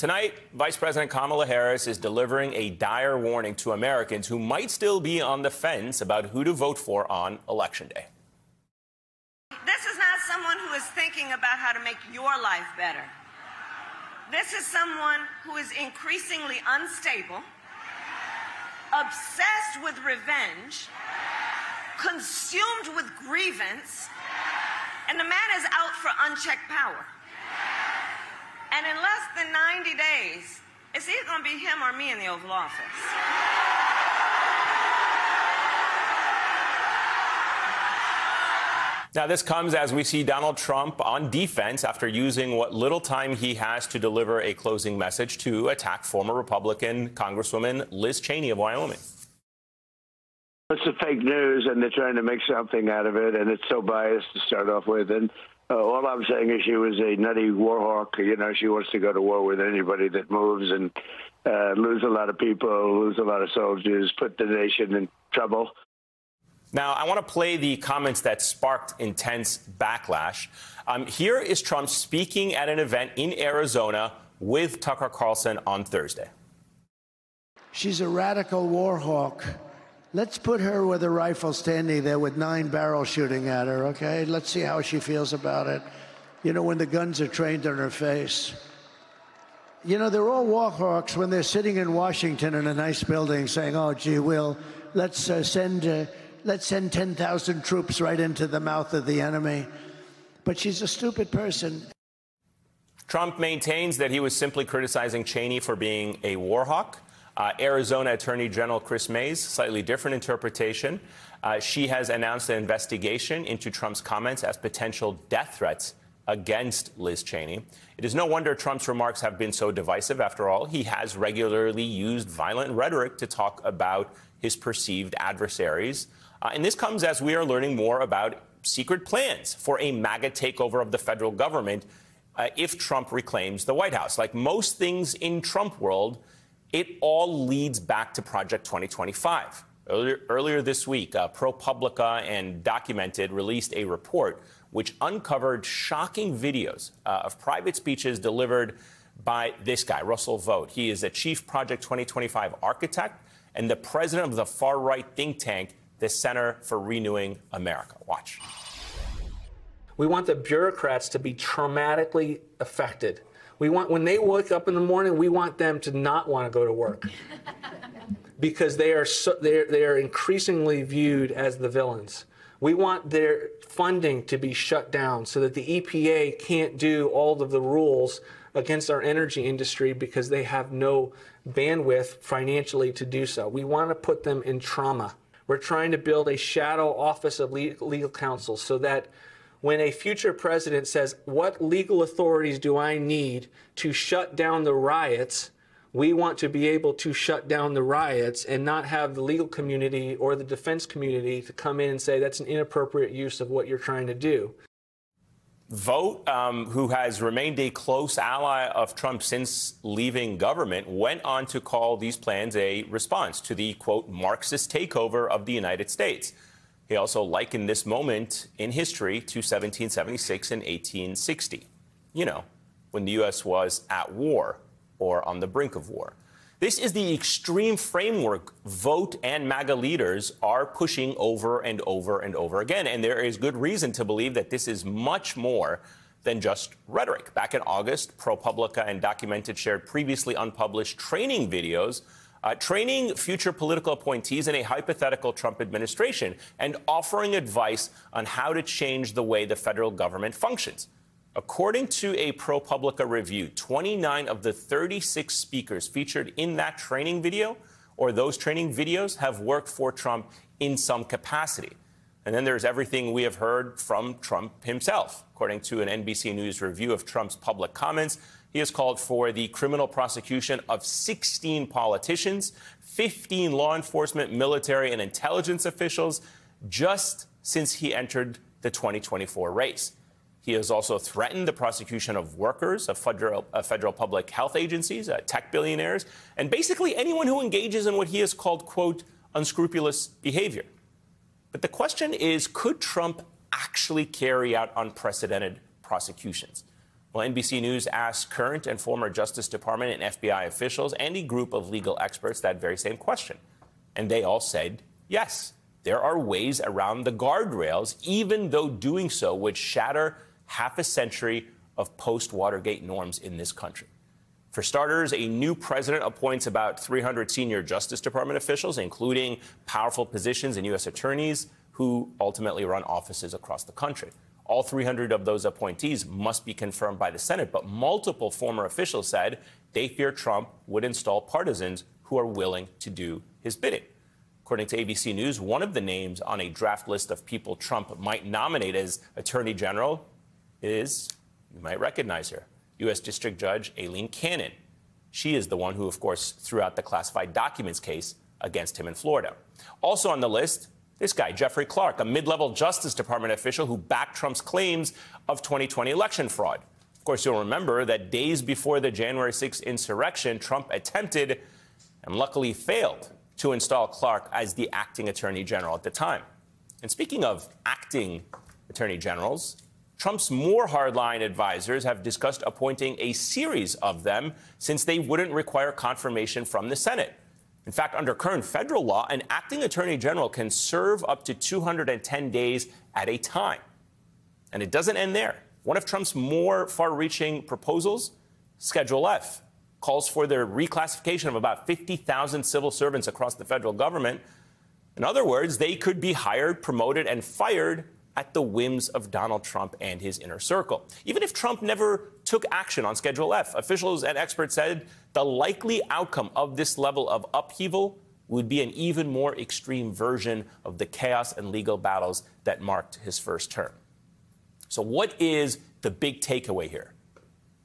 Tonight, Vice President Kamala Harris is delivering a dire warning to Americans who might still be on the fence about who to vote for on Election Day. This is not someone who is thinking about how to make your life better. This is someone who is increasingly unstable, obsessed with revenge, consumed with grievance, and the man is out for unchecked power. And in less than 90 days, it's either going to be him or me in the Oval Office. Now, this comes as we see Donald Trump on defense after using what little time he has to deliver a closing message to attack former Republican Congresswoman Liz Cheney of Wyoming. It's a fake news, and they're trying to make something out of it, and it's so biased to start off with. And all I'm saying is she was a nutty war hawk. You know, she wants to go to war with anybody that moves and lose a lot of people, lose a lot of soldiers, put the nation in trouble. Now, I want to play the comments that sparked intense backlash. Here is Trump speaking at an event in Arizona with Tucker Carlson on Thursday. She's a radical war hawk. Let's put her with a rifle standing there with 9 barrels shooting at her, okay? Let's see how she feels about it. You know, when the guns are trained on her face. You know, they're all war hawks when they're sitting in Washington in a nice building saying, oh, gee, let's send 10,000 troops right into the mouth of the enemy. But she's a stupid person. Trump maintains that he was simply criticizing Cheney for being a war hawk. Arizona Attorney General Chris Mays, slightly different interpretation. She has announced an investigation into Trump's comments as potential death threats against Liz Cheney. It is no wonder Trump's remarks have been so divisive. After all, he has regularly used violent rhetoric to talk about his perceived adversaries. And this comes as we are learning more about secret plans for a MAGA takeover of the federal government if Trump reclaims the White House. Like most things in Trump world, it all leads back to Project 2025. Earlier this week, ProPublica and Documented released a report which uncovered shocking videos of private speeches delivered by this guy, Russell Vought. He is a chief Project 2025 architect and the president of the far-right think tank, the Center for Renewing America. Watch. We want the bureaucrats to be traumatically affected. We want, when they wake up in the morning, we want them to not want to go to work because they are increasingly viewed as the villains. We want their funding to be shut down so that the EPA can't do all of the rules against our energy industry because they have no bandwidth financially to do so. We want to put them in trauma. We're trying to build a shadow office of legal counsel so that when a future president says, what legal authorities do I need to shut down the riots, we want to be able to shut down the riots and not have the legal community or the defense community to come in and say that's an inappropriate use of what you're trying to do. Vought, who has remained a close ally of Trump since leaving government, went on to call these plans a response to the, quote, Marxist takeover of the United States. He also likened this moment in history to 1776 and 1860, you know, when the U.S. was at war or on the brink of war. This is the extreme framework Vought and MAGA leaders are pushing over and over and over again. And there is good reason to believe that this is much more than just rhetoric. Back in August, ProPublica and Documented shared previously unpublished training videos training future political appointees in a hypothetical Trump administration and offering advice on how to change the way the federal government functions. According to a ProPublica review, 29 of the 36 speakers featured in that training video or those training videos have worked for Trump in some capacity. And then there's everything we have heard from Trump himself. According to an NBC News review of Trump's public comments, he has called for the criminal prosecution of 16 politicians, 15 law enforcement, military, and intelligence officials just since he entered the 2024 race. He has also threatened the prosecution of workers of federal public health agencies, tech billionaires, and basically anyone who engages in what he has called, quote, unscrupulous behavior. But the question is, could Trump actually carry out unprecedented prosecutions? Well, NBC News asked current and former Justice Department and FBI officials and a group of legal experts that very same question. And they all said, yes, there are ways around the guardrails, even though doing so would shatter half a century of post-Watergate norms in this country. For starters, a new president appoints about 300 senior Justice Department officials, including powerful positions in U.S. attorneys who ultimately run offices across the country. All 300 of those appointees must be confirmed by the Senate, but multiple former officials said they fear Trump would install partisans who are willing to do his bidding. According to ABC News, one of the names on a draft list of people Trump might nominate as Attorney General is, you might recognize her, U.S. District Judge Aileen Cannon. She is the one who, of course, threw out the classified documents case against him in Florida. Also on the list, this guy, Jeffrey Clark, a mid-level Justice Department official who backed Trump's claims of 2020 election fraud. Of course, you'll remember that days before the January 6th insurrection, Trump attempted, and luckily failed, to install Clark as the acting Attorney General at the time. And speaking of acting Attorney Generals, Trump's more hardline advisors have discussed appointing a series of them since they wouldn't require confirmation from the Senate. In fact, under current federal law, an acting attorney general can serve up to 210 days at a time. And it doesn't end there. One of Trump's more far-reaching proposals, Schedule F, calls for the reclassification of about 50,000 civil servants across the federal government. In other words, they could be hired, promoted, and fired at the whims of Donald Trump and his inner circle. Even if Trump never took action on Schedule F, officials and experts said the likely outcome of this level of upheaval would be an even more extreme version of the chaos and legal battles that marked his first term. So what is the big takeaway here?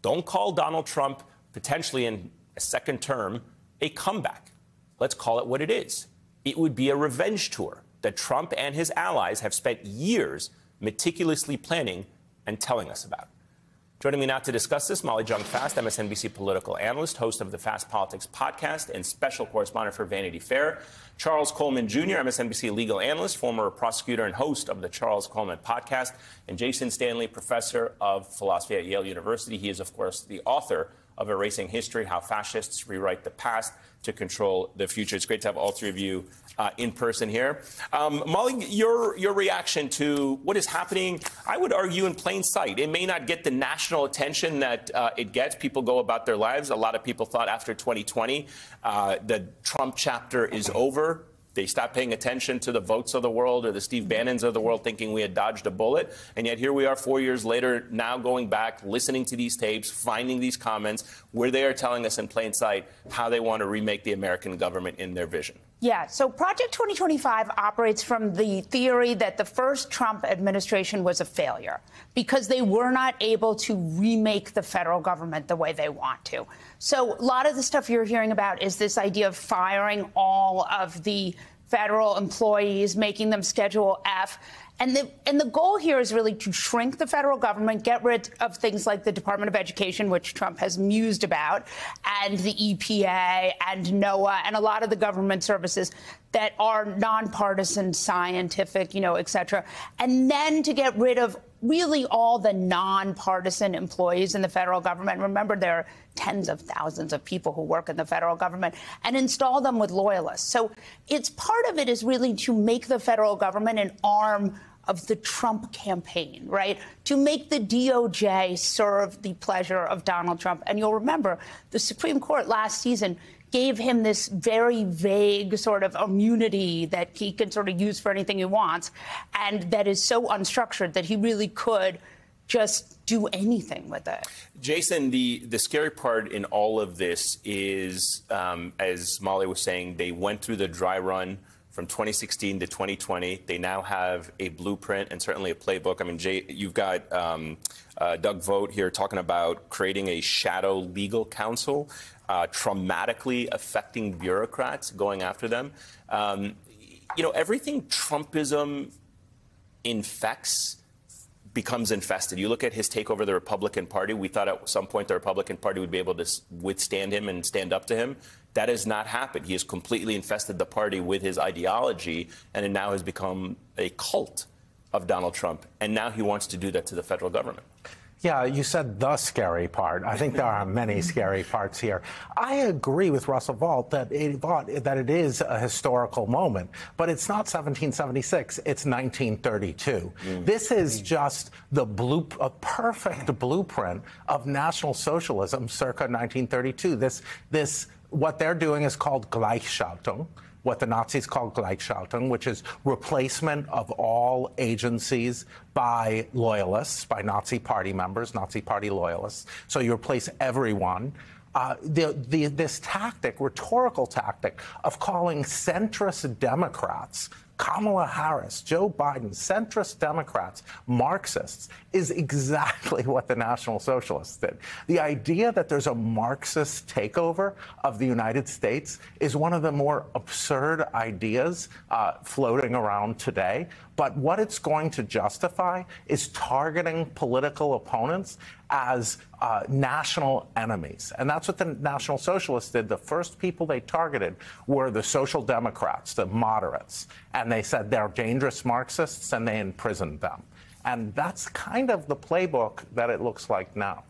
Don't call Donald Trump potentially in a second term a comeback. Let's call it what it is. It would be a revenge tour that Trump and his allies have spent years meticulously planning and telling us about. Joining me now to discuss this, Molly Jong-Fast, MSNBC political analyst, host of the Fast Politics podcast, and special correspondent for Vanity Fair. Charles Coleman Jr., MSNBC legal analyst, former prosecutor and host of the Charles Coleman podcast, and Jason Stanley, professor of philosophy at Yale University. He is, of course, the author of Erasing History, How Fascists Rewrite the Past to Control the Future. It's great to have all three of you in person here. Molly, your reaction to what is happening, I would argue, in plain sight. It may not get the national attention that it gets. People go about their lives. A lot of people thought after 2020 the Trump chapter is over. They stopped paying attention to the Votes of the world or the Steve Bannons of the world, thinking we had dodged a bullet. And yet here we are 4 years later, now going back, listening to these tapes, finding these comments where they are telling us in plain sight how they want to remake the American government in their vision. Yeah, so Project 2025 operates from the theory that the first Trump administration was a failure because they were not able to remake the federal government the way they want to. So a lot of the stuff you're hearing about is this idea of firing all of the federal employees, making them Schedule F. And the goal here is really to shrink the federal government, get rid of things like the Department of Education, which Trump has mused about, and the EPA and NOAA and a lot of the government services that are nonpartisan, scientific, et cetera. And then to get rid of really all the nonpartisan employees in the federal government. Remember, there are tens of thousands of people who work in the federal government, and install them with loyalists. So it's part of it is really to make the federal government an arm of the Trump campaign, right? To make the DOJ serve the pleasure of Donald Trump. And you'll remember the Supreme Court last season gave him this very vague sort of immunity that he can sort of use for anything he wants, and that is so unstructured that he really could just do anything with it. Jason, the scary part in all of this is, as Molly was saying, they went through the dry run from 2016 to 2020. They now have a blueprint and certainly a playbook. I mean, Jay, you've got Doug Vought here talking about creating a shadow legal counsel, traumatically affecting bureaucrats, going after them. Everything Trumpism infects becomes infested. You look at his takeover of the Republican Party. We thought at some point the Republican Party would be able to withstand him and stand up to him. That has not happened. He has completely infested the party with his ideology, and it now has become a cult of Donald Trump. And now he wants to do that to the federal government. Yeah, you said the scary part. I think there are many scary parts here. I agree with Russell Vought that it is a historical moment, but it's not 1776, it's 1932. This is just a perfect blueprint of National Socialism circa 1932. What they're doing is called Gleichschaltung, what the Nazis called Gleichschaltung, which is replacement of all agencies by loyalists, by Nazi party members, Nazi party loyalists. So you replace everyone. This tactic, rhetorical tactic, of calling centrist Democrats, Kamala Harris, Joe Biden, centrist Democrats, Marxists, is exactly what the National Socialists did. The idea that there's a Marxist takeover of the United States is one of the more absurd ideas floating around today. But what it's going to justify is targeting political opponents as national enemies. And that's what the National Socialists did. The first people they targeted were the Social Democrats, the moderates. And they said they're dangerous Marxists, and they imprisoned them. And that's kind of the playbook that it looks like now.